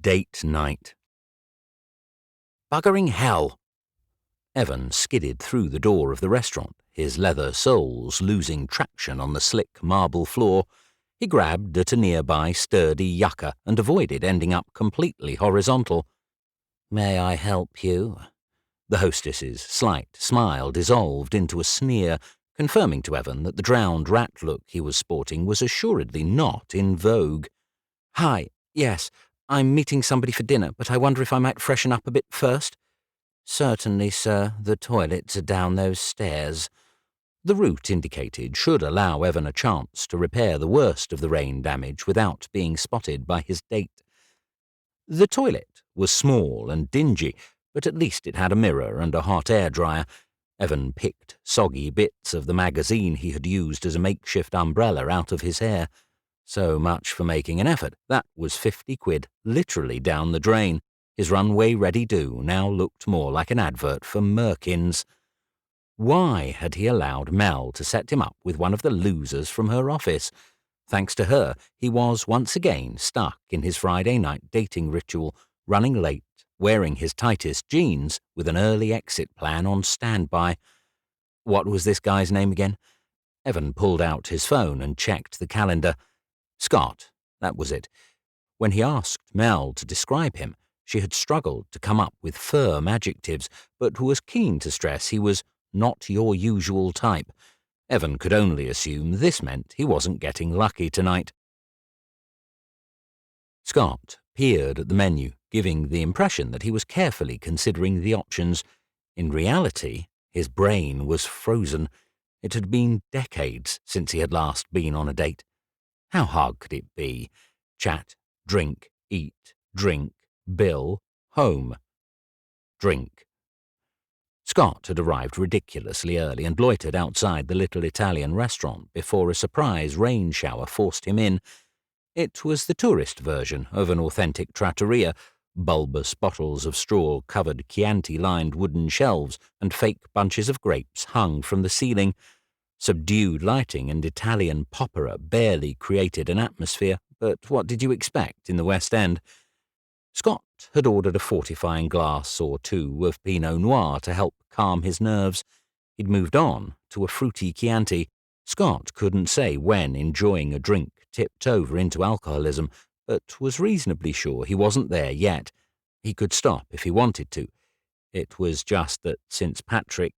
Date night. Buggering hell! Evan skidded through the door of the restaurant, his leather soles losing traction on the slick marble floor. He grabbed at a nearby sturdy yucca and avoided ending up completely horizontal. "May I help you?" The hostess's slight smile dissolved into a sneer, confirming to Evan that the drowned rat look he was sporting was assuredly not in vogue. "Hi, yes, I'm meeting somebody for dinner, but I wonder if I might freshen up a bit first?" "Certainly, sir. The toilets are down those stairs." The route indicated should allow Evan a chance to repair the worst of the rain damage without being spotted by his date. The toilet was small and dingy, but at least it had a mirror and a hot air dryer. Evan picked soggy bits of the magazine he had used as a makeshift umbrella out of his hair. So much for making an effort. That was 50 quid, literally down the drain. His runway-ready do now looked more like an advert for Merkins. Why had he allowed Mel to set him up with one of the losers from her office? Thanks to her, he was once again stuck in his Friday night dating ritual, running late, wearing his tightest jeans, with an early exit plan on standby. What was this guy's name again? Evan pulled out his phone and checked the calendar. Scott, that was it. When he asked Mel to describe him, she had struggled to come up with firm adjectives, but was keen to stress he was not your usual type. Evan could only assume this meant he wasn't getting lucky tonight. Scott peered at the menu, giving the impression that he was carefully considering the options. In reality, his brain was frozen. It had been decades since he had last been on a date. How hard could it be? Chat, drink, eat, drink, bill, home. Drink. Scott had arrived ridiculously early and loitered outside the little Italian restaurant before a surprise rain shower forced him in. It was the tourist version of an authentic trattoria. Bulbous bottles of straw-covered Chianti-lined wooden shelves and fake bunches of grapes hung from the ceiling. Subdued lighting and Italian popera barely created an atmosphere, but what did you expect in the West End? Scott had ordered a fortifying glass or two of Pinot Noir to help calm his nerves. He'd moved on to a fruity Chianti. Scott couldn't say when enjoying a drink tipped over into alcoholism, but was reasonably sure he wasn't there yet. He could stop if he wanted to. It was just that since Patrick...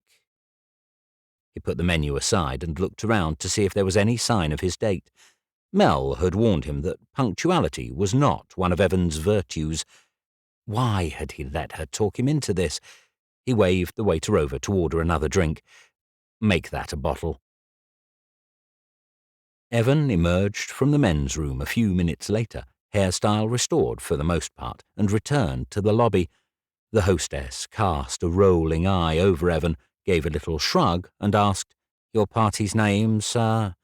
He put the menu aside and looked around to see if there was any sign of his date. Mel had warned him that punctuality was not one of Evan's virtues. Why had he let her talk him into this? He waved the waiter over to order another drink. "Make that a bottle." Evan emerged from the men's room a few minutes later, hairstyle restored for the most part, and returned to the lobby. The hostess cast a rolling eye over Evan, gave a little shrug, and asked, "Your party's name, sir?"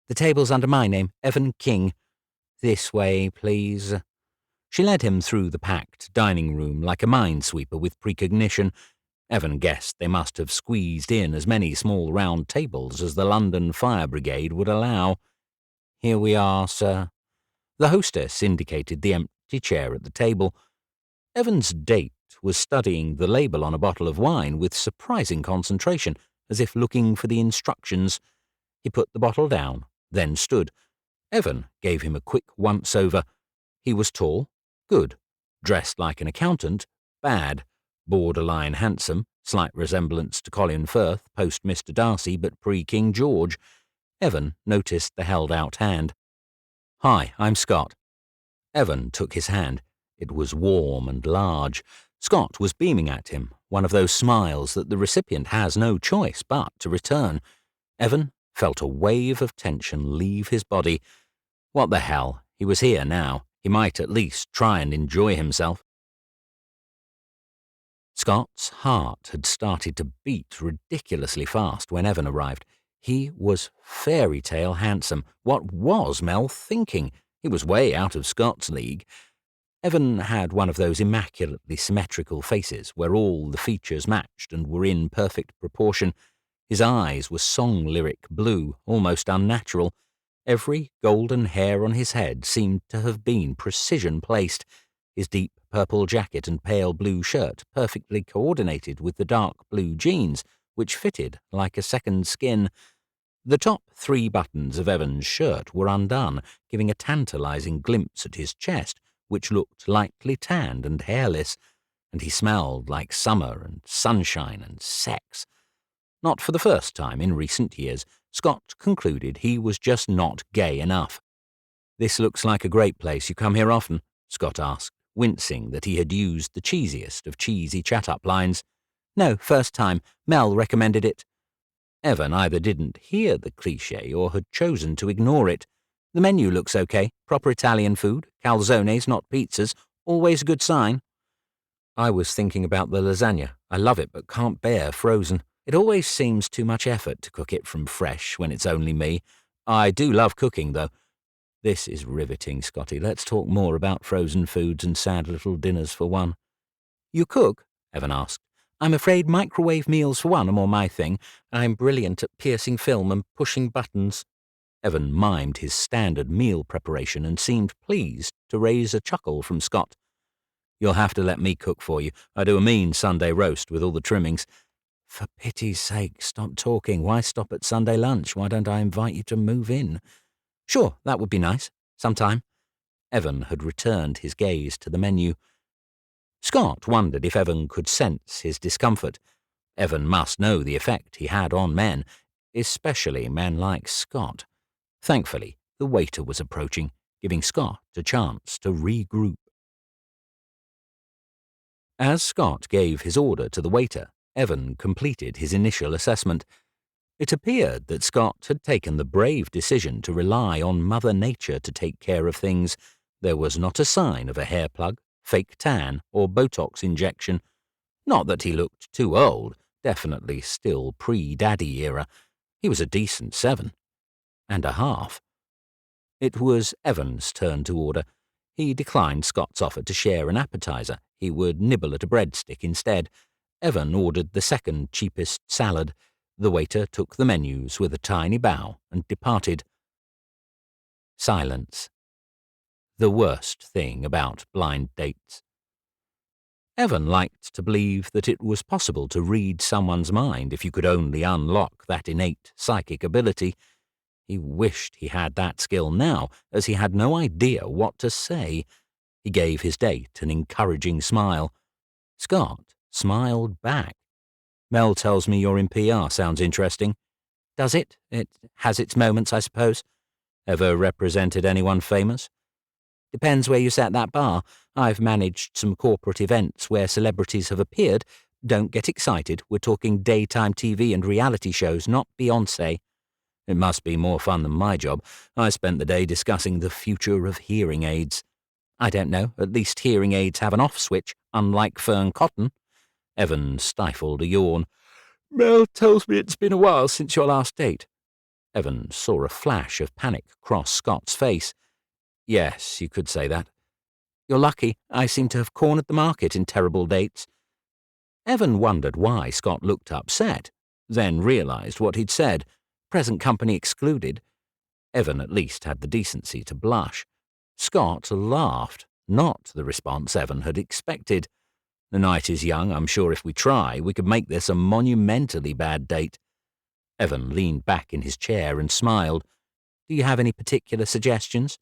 "The table's under my name, Evan King." "This way, please." She led him through the packed dining room like a minesweeper with precognition. Evan guessed they must have squeezed in as many small round tables as the London Fire Brigade would allow. "Here we are, sir." The hostess indicated the empty chair at the table. Evan's date was studying the label on a bottle of wine with surprising concentration, as if looking for the instructions. He put the bottle down, then stood. Evan gave him a quick once-over. He was tall, good. Dressed like an accountant, bad. Borderline handsome, slight resemblance to Colin Firth, post Mr. Darcy but pre-King George. Evan noticed the held-out hand. "Hi, I'm Scott." Evan took his hand. It was warm and large. Scott was beaming at him, one of those smiles that the recipient has no choice but to return. Evan felt a wave of tension leave his body. What the hell? He was here now. He might at least try and enjoy himself. Scott's heart had started to beat ridiculously fast when Evan arrived. He was fairy tale handsome. What was Mel thinking? He was way out of Scott's league. Evan had one of those immaculately symmetrical faces where all the features matched and were in perfect proportion. His eyes were song-lyric blue, almost unnatural. Every golden hair on his head seemed to have been precision placed. his deep purple jacket and pale blue shirt perfectly coordinated with the dark blue jeans, which fitted like a second skin. The top 3 buttons of Evan's shirt were undone, giving a tantalizing glimpse at his chest, which looked lightly tanned and hairless, and he smelled like summer and sunshine and sex. Not for the first time in recent years, Scott concluded he was just not gay enough. "This looks like a great place. You come here often?" Scott asked, wincing that he had used the cheesiest of cheesy chat-up lines. "No, first time. Mel recommended it." Evan either didn't hear the cliché or had chosen to ignore it. "The menu looks okay. Proper Italian food. Calzones, not pizzas. Always a good sign." "I was thinking about the lasagna. I love it but can't bear frozen. It always seems too much effort to cook it from fresh when it's only me. I do love cooking, though." "This is riveting, Scotty. Let's talk more about frozen foods and sad little dinners for one." "You cook?" Evan asked. "I'm afraid microwave meals for one are more my thing. I'm brilliant at piercing film and pushing buttons." Evan mimed his standard meal preparation and seemed pleased to raise a chuckle from Scott. "You'll have to let me cook for you. I do a mean Sunday roast with all the trimmings." "For pity's sake, stop talking. Why stop at Sunday lunch? Why don't I invite you to move in?" "Sure, that would be nice. Sometime." Evan had returned his gaze to the menu. Scott wondered if Evan could sense his discomfort. Evan must know the effect he had on men, especially men like Scott. Thankfully, the waiter was approaching, giving Scott a chance to regroup. As Scott gave his order to the waiter, Evan completed his initial assessment. It appeared that Scott had taken the brave decision to rely on Mother Nature to take care of things. There was not a sign of a hair plug, fake tan, or Botox injection. Not that he looked too old, definitely still pre-daddy era. He was a decent 7.5. It was Evan's turn to order. He declined Scott's offer to share an appetizer. He would nibble at a breadstick instead. Evan ordered the second cheapest salad. The waiter took the menus with a tiny bow and departed. Silence. The worst thing about blind dates. Evan liked to believe that it was possible to read someone's mind if you could only unlock that innate psychic ability. He wished he had that skill now, as he had no idea what to say. He gave his date an encouraging smile. Scott smiled back. "Mel tells me you're in PR. Sounds interesting." "Does it? It has its moments, I suppose." "Ever represented anyone famous?" "Depends where you set that bar. I've managed some corporate events where celebrities have appeared. Don't get excited. We're talking daytime TV and reality shows, not Beyoncé." "It must be more fun than my job. I spent the day discussing the future of hearing aids." "I don't know. At least hearing aids have an off switch, unlike fern cotton." Evan stifled a yawn. "Mel tells me it's been a while since your last date." Evan saw a flash of panic cross Scott's face. "Yes, you could say that." "You're lucky. I seem to have cornered the market in terrible dates." Evan wondered why Scott looked upset, then realized what he'd said. Present company excluded. Evan at least had the decency to blush. Scott laughed, not the response Evan had expected. "The night is young. I'm sure if we try, we could make this a monumentally bad date." Evan leaned back in his chair and smiled. "Do you have any particular suggestions?"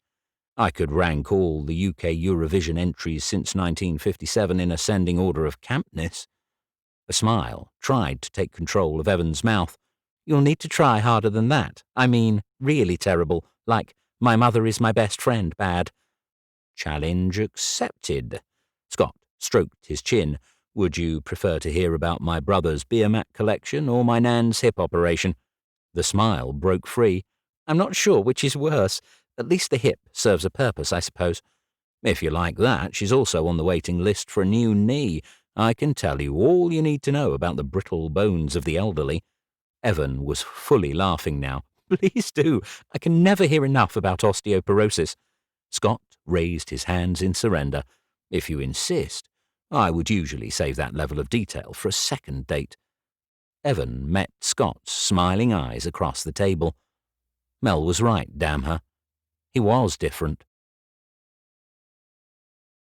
"I could rank all the UK Eurovision entries since 1957 in ascending order of campness." A smile tried to take control of Evan's mouth. "You'll need to try harder than that. I mean, really terrible, like My Mother Is My Best Friend bad." "Challenge accepted." Scott stroked his chin. "Would you prefer to hear about my brother's beer mat collection or my nan's hip operation?" The smile broke free. "I'm not sure which is worse. At least the hip serves a purpose, I suppose." "If you like that, she's also on the waiting list for a new knee. I can tell you all you need to know about the brittle bones of the elderly." Evan was fully laughing now. "Please do. I can never hear enough about osteoporosis." Scott raised his hands in surrender. "If you insist. I would usually save that level of detail for a second date." Evan met Scott's smiling eyes across the table. Mel was right, damn her. He was different.